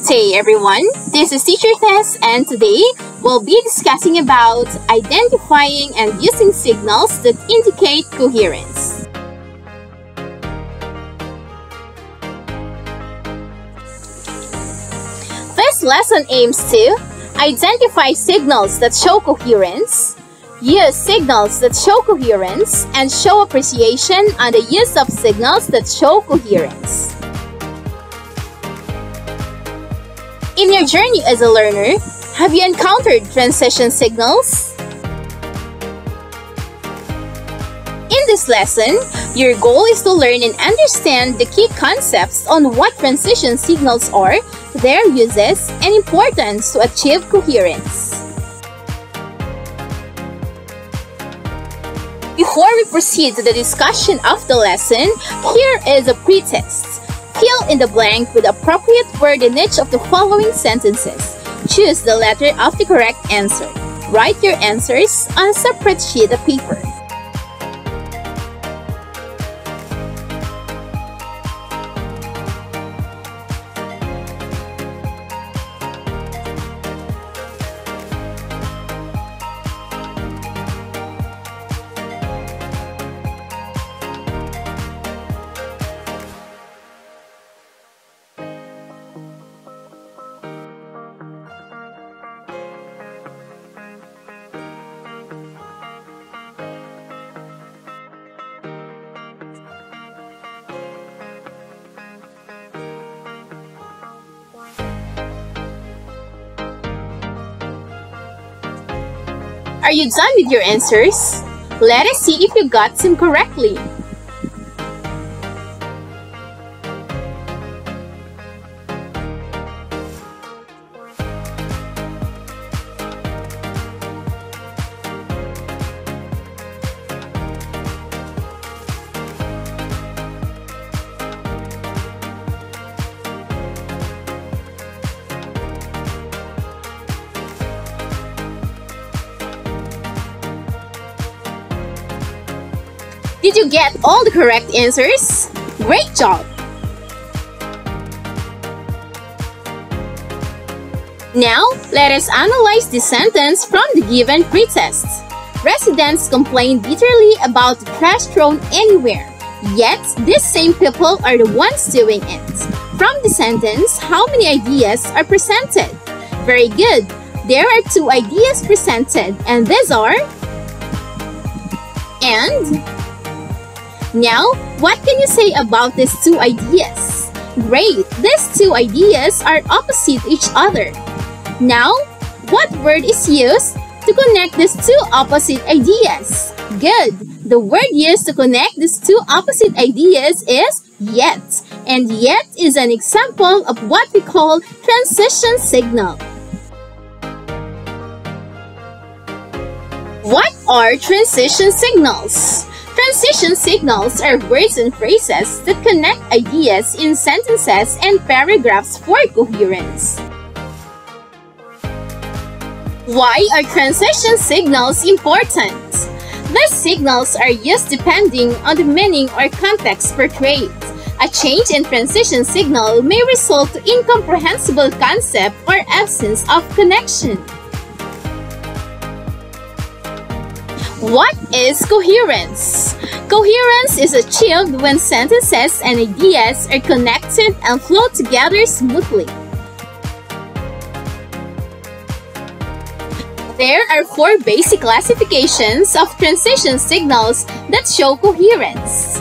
day everyone, this is Teacher Tess and today we'll be discussing about identifying and using signals that indicate coherence. This lesson aims to identify signals that show coherence, use signals that show coherence, and show appreciation on the use of signals that show coherence. In your journey as a learner, have you encountered transition signals? In this lesson, your goal is to learn and understand the key concepts on what transition signals are, their uses, and importance to achieve coherence. Before we proceed to the discussion of the lesson, here is a pre-test. Fill in the blank with appropriate word in each of the following sentences. Choose the letter of the correct answer. Write your answers on a separate sheet of paper. Are you done with your answers? Let us see if you got them correctly. Did you get all the correct answers? Great job! Now, let us analyze the sentence from the given pretest. Residents complain bitterly about the trash thrown anywhere, yet these same people are the ones doing it. From the sentence, how many ideas are presented? Very good! There are two ideas presented, and these are and. Now, what can you say about these two ideas? Great! These two ideas are opposite each other. Now, what word is used to connect these two opposite ideas? Good! The word used to connect these two opposite ideas is yet. And yet is an example of what we call transition signal. What are transition signals? Transition signals are words and phrases that connect ideas in sentences and paragraphs for coherence. Why are transition signals important? These signals are used depending on the meaning or context portrayed. A change in transition signal may result in incomprehensible concept or absence of connection. What is coherence? Coherence is achieved when sentences and ideas are connected and flow together smoothly. There are four basic classifications of transition signals that show coherence.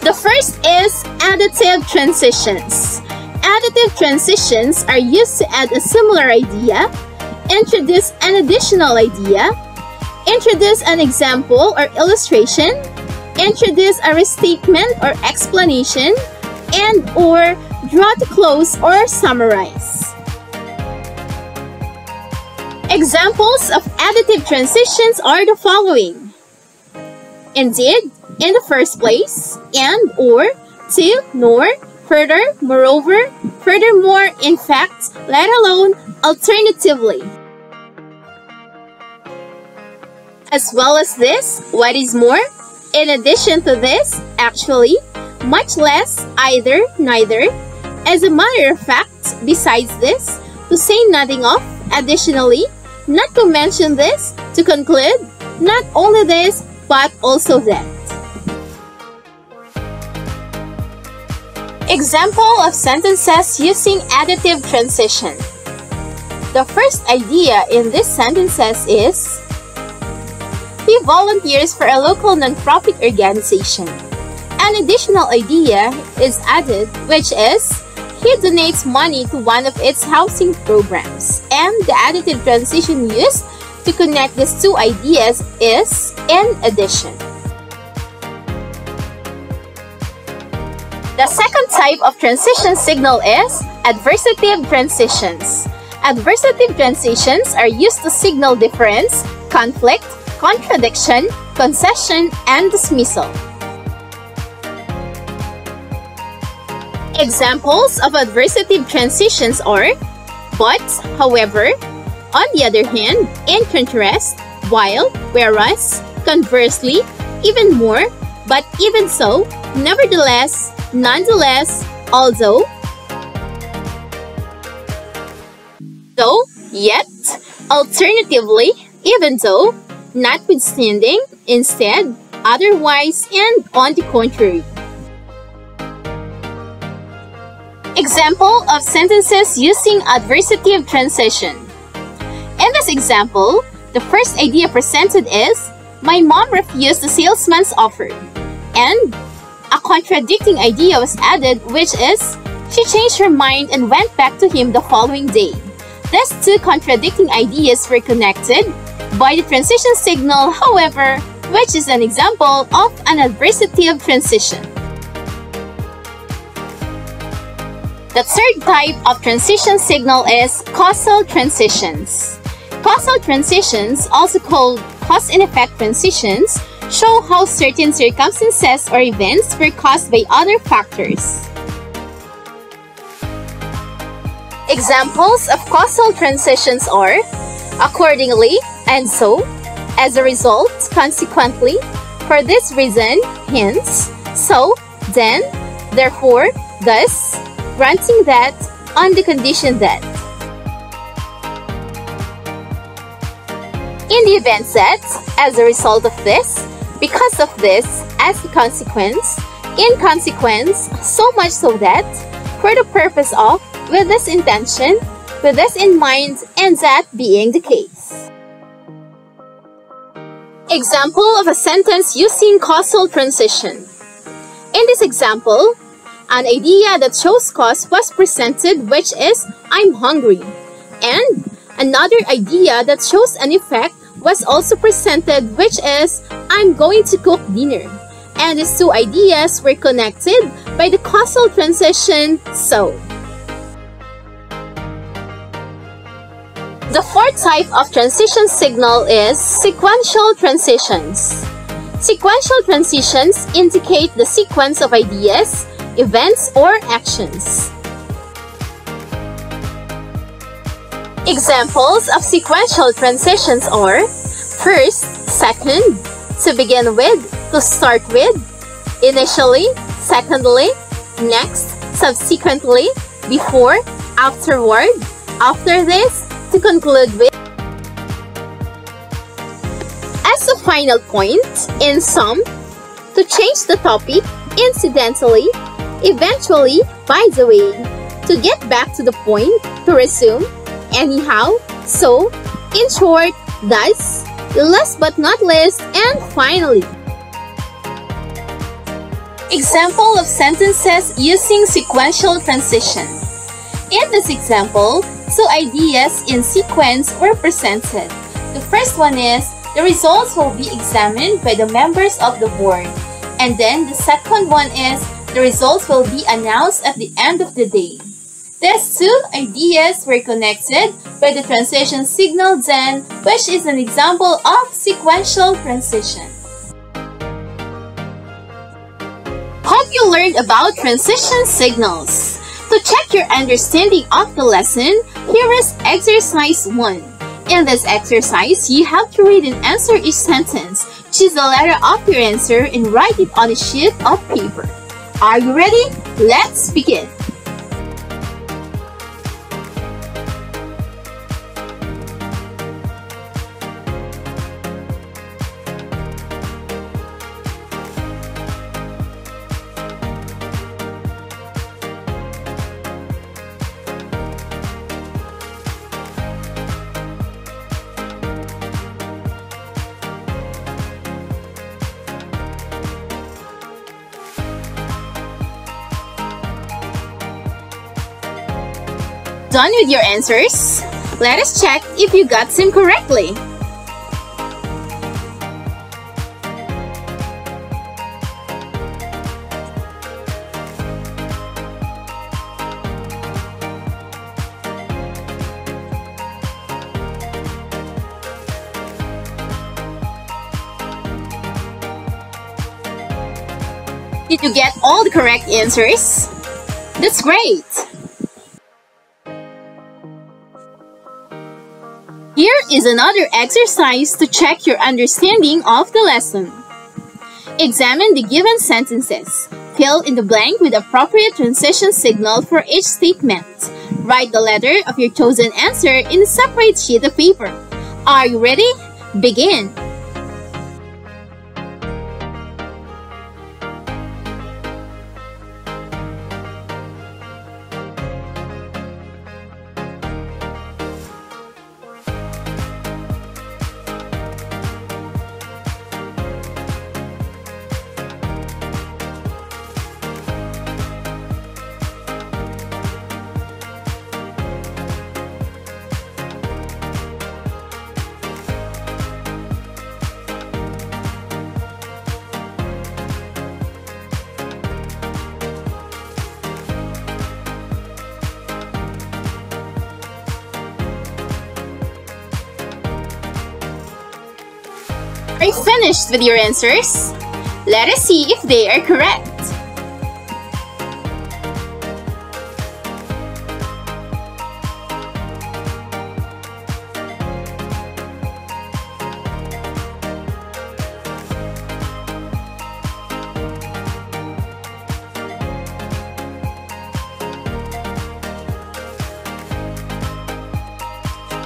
The first is additive transitions. Additive transitions are used to add a similar idea, introduce an additional idea, introduce an example or illustration, introduce a restatement or explanation, and or draw to close or summarize. Examples of additive transitions are the following. Indeed, in the first place, and or, to, nor, further, moreover, furthermore, in fact, let alone, alternatively. As well as this, what is more, in addition to this, actually, much less either, neither. As a matter of fact, besides this, to say nothing of, additionally, not to mention this, to conclude, not only this, but also that. Example of sentences using additive transition. The first idea in these sentences is, he volunteers for a local nonprofit organization. An additional idea is added, which is, he donates money to one of its housing programs. And the additive transition used to connect these two ideas is in addition. The second type of transition signal is adversative transitions. Adversative transitions are used to signal difference, conflict, contradiction, concession, and dismissal. Examples of adversative transitions are but, however, on the other hand, in contrast, while, whereas, conversely, even more, but even so, nevertheless, nonetheless, although, though, yet, alternatively, even though, notwithstanding, instead, otherwise, and on the contrary. Example of sentences using adversative transition. In this example, the first idea presented is, my mom refused the salesman's offer. And a contradicting idea was added, which is, she changed her mind and went back to him the following day. These two contradicting ideas were connected by the transition signal, however, which is an example of an adversative transition. The third type of transition signal is causal transitions. Causal transitions, also called cause and effect transitions, show how certain circumstances or events were caused by other factors. Examples of causal transitions are accordingly, and so, as a result, consequently, for this reason, hence, so, then, therefore, thus, granting that, on the condition that. In the event that, as a result of this, because of this, as a consequence, in consequence, so much so that, for the purpose of, with this intention, with this in mind, and that being the case. Example of a sentence using causal transition. In this example, an idea that shows cause was presented, which is, I'm hungry. And another idea that shows an effect was also presented, which is, I'm going to cook dinner. And these two ideas were connected by the causal transition, so. The fourth type of transition signal is sequential transitions. Sequential transitions indicate the sequence of ideas, events, or actions. Examples of sequential transitions are first, second, to begin with, to start with, initially, secondly, next, subsequently, before, afterward, after this, to conclude with. As a final point, in sum, to change the topic, incidentally, eventually, by the way, to get back to the point, to resume, anyhow, so, in short, thus, last but not least, and finally. Example of sentences using sequential transition. In this example, two ideas in sequence were presented. The first one is, the results will be examined by the members of the board. And then the second one is, the results will be announced at the end of the day. These two ideas were connected by the transition signal then, which is an example of sequential transition. Hope you learned about transition signals. To check your understanding of the lesson, here is exercise 1. In this exercise, you have to read and answer each sentence. Choose the letter of your answer and write it on a sheet of paper. Are you ready? Let's begin! Done with your answers? Let us check if you got them correctly. Did you get all the correct answers? That's great! Here is another exercise to check your understanding of the lesson. Examine the given sentences. Fill in the blank with appropriate transition signal for each statement. Write the letter of your chosen answer in a separate sheet of paper. Are you ready? Begin! Are you finished with your answers? Let us see if they are correct.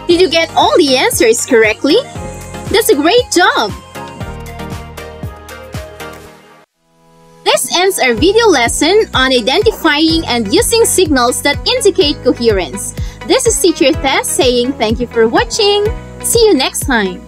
Did you get all the answers correctly? That's a great job! This ends our video lesson on identifying and using signals that indicate coherence. This is Teacher Tess saying thank you for watching. See you next time.